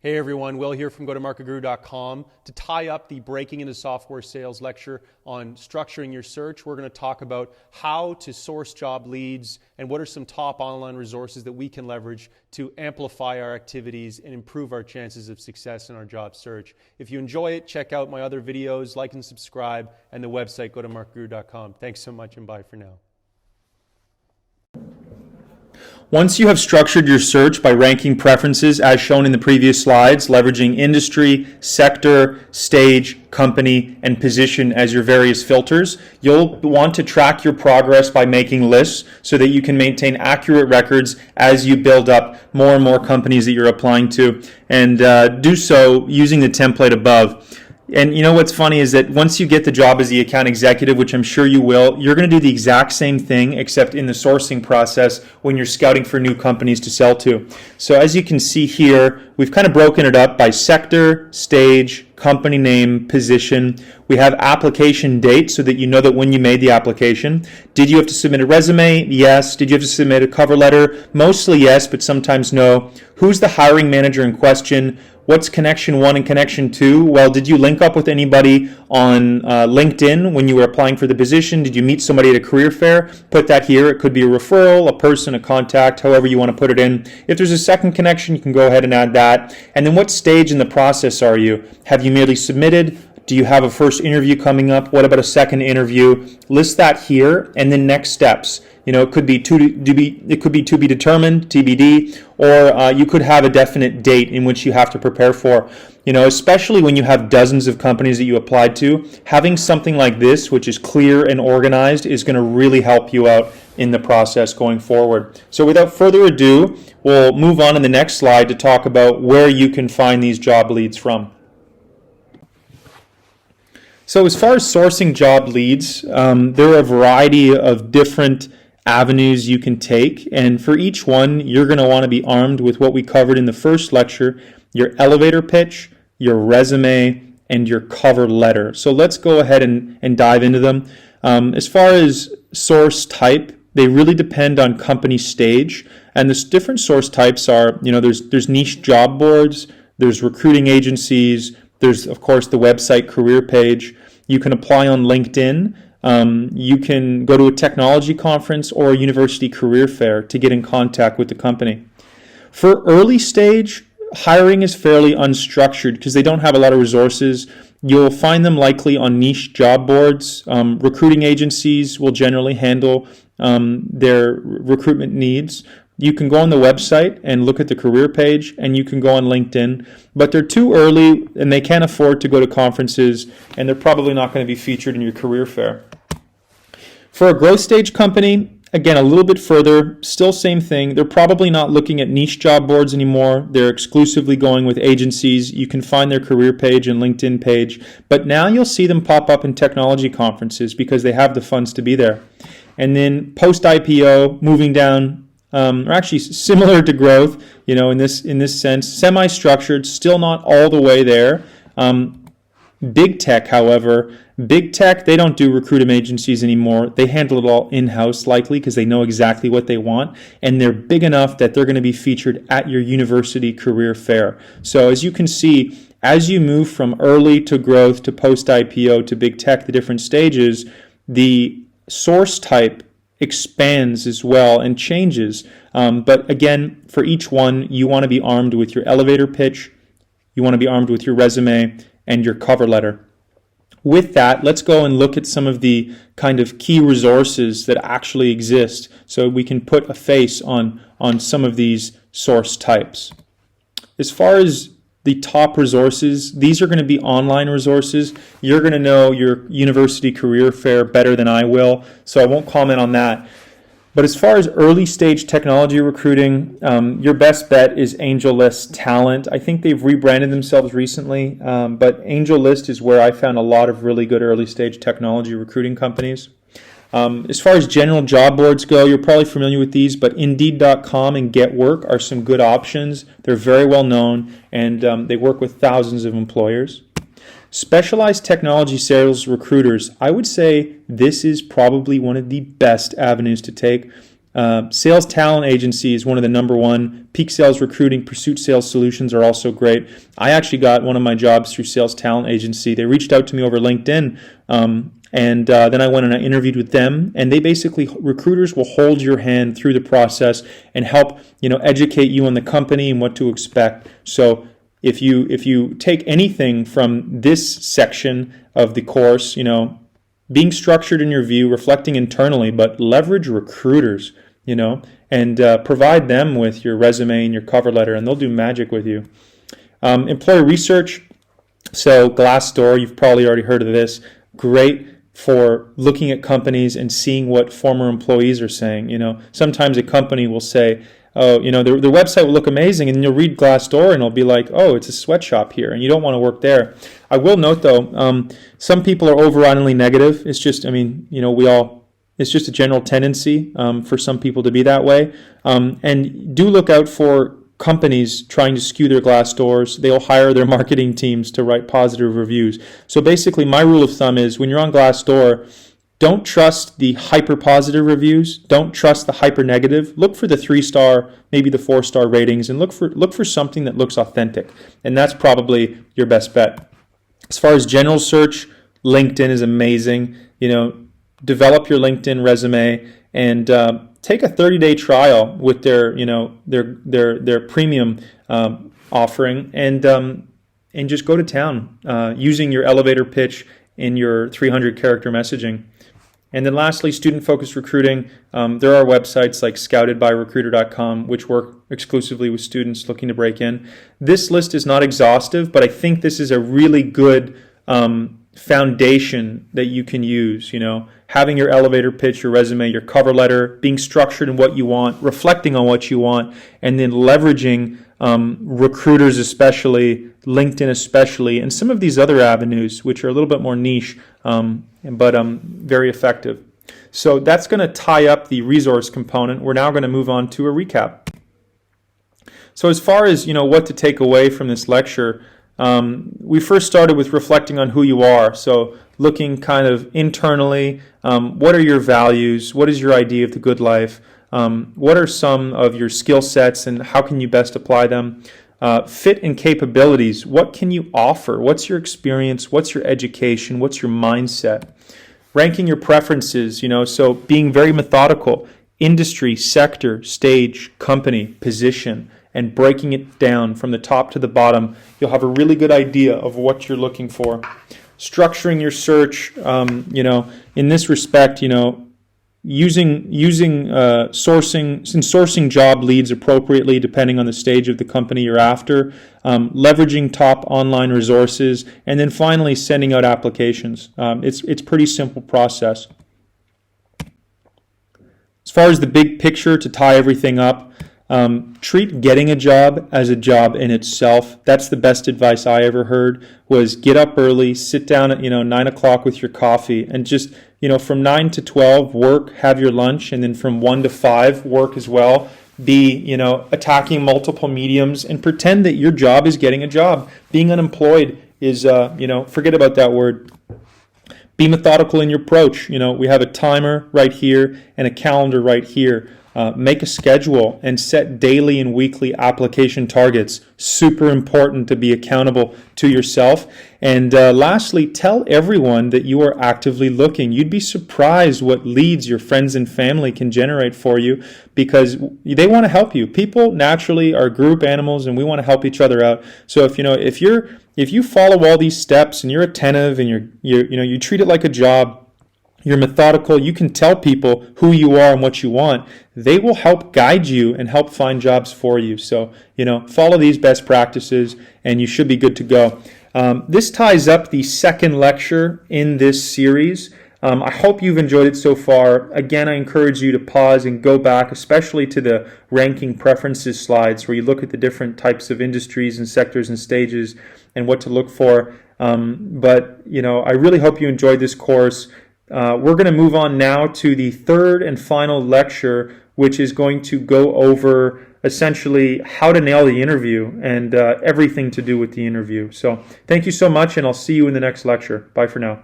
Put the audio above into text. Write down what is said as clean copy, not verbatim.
Hey everyone, Will here from GoToMarketGuru.com. To tie up the Breaking into Software Sales lecture on structuring your search, we're going to talk about how to source job leads and what are some top online resources that we can leverage to amplify our activities and improve our chances of success in our job search. If you enjoy it, check out my other videos, like and subscribe, and the website GoToMarketGuru.com. Thanks so much and bye for now. Once you have structured your search by ranking preferences as shown in the previous slides, leveraging industry, sector, stage, company, and position as your various filters, you'll want to track your progress by making lists so that you can maintain accurate records as you build up more and more companies that you're applying to, and do so using the template above. And you know what's funny is that once you get the job as the account executive, which I'm sure you will, you're going to do the exact same thing except in the sourcing process when you're scouting for new companies to sell to. So as you can see here, we've kind of broken it up by sector, stage, company name, position. We have application date so that you know that when you made the application. Did you have to submit a resume? Yes. Did you have to submit a cover letter? Mostly yes, but sometimes no. Who's the hiring manager in question? What's connection 1 and connection 2? Well, did you link up with anybody on LinkedIn when you were applying for the position? Did you meet somebody at a career fair? Put that here. It could be a referral, a person, a contact, however you want to put it in. If there's a second connection, you can go ahead and add that. And then what stage in the process are you? Have you merely submitted? Do you have a first interview coming up? What about a second interview? List that here, and then next steps. You know, it could be to be determined, TBD, or you could have a definite date in which you have to prepare for. You know, especially when you have dozens of companies that you applied to, having something like this, which is clear and organized, is going to really help you out in the process going forward. So without further ado, we'll move on in the next slide to talk about where you can find these job leads from. So as far as sourcing job leads, there are a variety of different avenues you can take, and for each one you're going to want to be armed with what we covered in the first lecture: your elevator pitch, your resume, and your cover letter. So let's go ahead and dive into them. As far as source type, they really depend on company stage, and the different source types are, you know, there's niche job boards, there's recruiting agencies, there's of course the website career page. You can apply on LinkedIn. You can go to a technology conference or a university career fair to get in contact with the company. For early stage, hiring is fairly unstructured because they don't have a lot of resources. You'll find them likely on niche job boards. Recruiting agencies will generally handle their recruitment needs. You can go on the website and look at the career page, and you can go on LinkedIn, but they're too early and they can't afford to go to conferences, and they're probably not going to be featured in your career fair. For a growth stage company, again, a little bit further, still same thing. They're probably not looking at niche job boards anymore. They're exclusively going with agencies. You can find their career page and LinkedIn page, but now you'll see them pop up in technology conferences because they have the funds to be there. And then post-IPO, moving down, or actually similar to growth, you know, in this sense, semi-structured, still not all the way there. Big tech, however, they don't do recruiting agencies anymore. They handle it all in-house, likely because they know exactly what they want, and they're big enough that they're going to be featured at your university career fair. So as you can see, as you move from early to growth to post-IPO to big tech, the different stages, the source type expands as well and changes. But again, for each one, you want to be armed with your elevator pitch, you want to be armed with your resume, and your cover letter. With that, let's go and look at some of the kind of key resources that actually exist so we can put a face on some of these source types. As far as the top resources, these are going to be online resources. You're going to know your university career fair better than I will, so I won't comment on that. But as far as early stage technology recruiting, your best bet is AngelList Talent. I think they've rebranded themselves recently, but AngelList is where I found a lot of really good early stage technology recruiting companies. As far as general job boards go, you're probably familiar with these, but Indeed.com and Get Work are some good options. They're very well known, and they work with thousands of employers. Specialized technology sales recruiters, I would say this is probably one of the best avenues to take. Sales talent agency is one of the number one. Peak sales recruiting, pursuit sales solutions are also great. I actually got one of my jobs through sales talent agency. They reached out to me over LinkedIn, and then I went and I interviewed with them. And they basically, recruiters will hold your hand through the process and help educate you on the company and what to expect. So if you take anything from this section of the course, being structured in your view, reflecting internally, but leverage recruiters, and provide them with your resume and your cover letter, and they'll do magic with you. Employer research. So Glassdoor, you've probably already heard of this. Great for looking at companies and seeing what former employees are saying. Sometimes a company will say, oh, their website will look amazing, and you'll read Glassdoor and it'll be like, oh, it's a sweatshop here, and you don't want to work there. I will note though, some people are overridingly negative. It's just, it's just a general tendency for some people to be that way. And do look out for companies trying to skew their Glassdoors. They'll hire their marketing teams to write positive reviews. So basically, my rule of thumb is when you're on Glassdoor, don't trust the hyper positive reviews. Don't trust the hyper negative. Look for the 3-star, maybe the 4-star ratings, and look for something that looks authentic. And that's probably your best bet. As far as general search, LinkedIn is amazing. Develop your LinkedIn resume and take a 30-day trial with their premium offering, and just go to town using your elevator pitch in your 300-character messaging. And then lastly, student-focused recruiting. There are websites like scoutedbyrecruiter.com, which work exclusively with students looking to break in. This list is not exhaustive, but I think this is a really good foundation that you can use. Having your elevator pitch, your resume, your cover letter, being structured in what you want, reflecting on what you want, and then leveraging recruiters especially, LinkedIn especially, and some of these other avenues, which are a little bit more niche, but very effective. So that's going to tie up the resource component. We're now going to move on to a recap. So as far as what to take away from this lecture, we first started with reflecting on who you are. So looking kind of internally, what are your values? What is your idea of the good life? What are some of your skill sets and how can you best apply them? Fit and capabilities. What can you offer? What's your experience? What's your education? What's your mindset? Ranking your preferences, so being very methodical. Industry, sector, stage, company, position, and breaking it down from the top to the bottom. You'll have a really good idea of what you're looking for. Structuring your search, in this respect, using sourcing job leads appropriately depending on the stage of the company you're after, leveraging top online resources, and then finally sending out applications. It's pretty simple process. As far as the big picture, to tie everything up, treat getting a job as a job in itself. That's the best advice I ever heard, was get up early, sit down at 9 o'clock with your coffee, and just from 9 to 12 work, have your lunch, and then from 1 to 5 work as well. Be attacking multiple mediums and pretend that your job is getting a job. Being unemployed is forget about that word. Be methodical in your approach. We have a timer right here and a calendar right here. Make a schedule and set daily and weekly application targets. Super important to be accountable to yourself. And lastly, tell everyone that you are actively looking. You'd be surprised what leads your friends and family can generate for you because they want to help you. People naturally are group animals, and we want to help each other out. So if you follow all these steps and you're attentive and you treat it like a job, you're methodical, you can tell people who you are and what you want. They will help guide you and help find jobs for you. So, follow these best practices and you should be good to go. This ties up the second lecture in this series. I hope you've enjoyed it so far. Again, I encourage you to pause and go back, especially to the ranking preferences slides where you look at the different types of industries and sectors and stages and what to look for. But I really hope you enjoyed this course. We're going to move on now to the third and final lecture, which is going to go over essentially how to nail the interview and everything to do with the interview. So thank you so much, and I'll see you in the next lecture. Bye for now.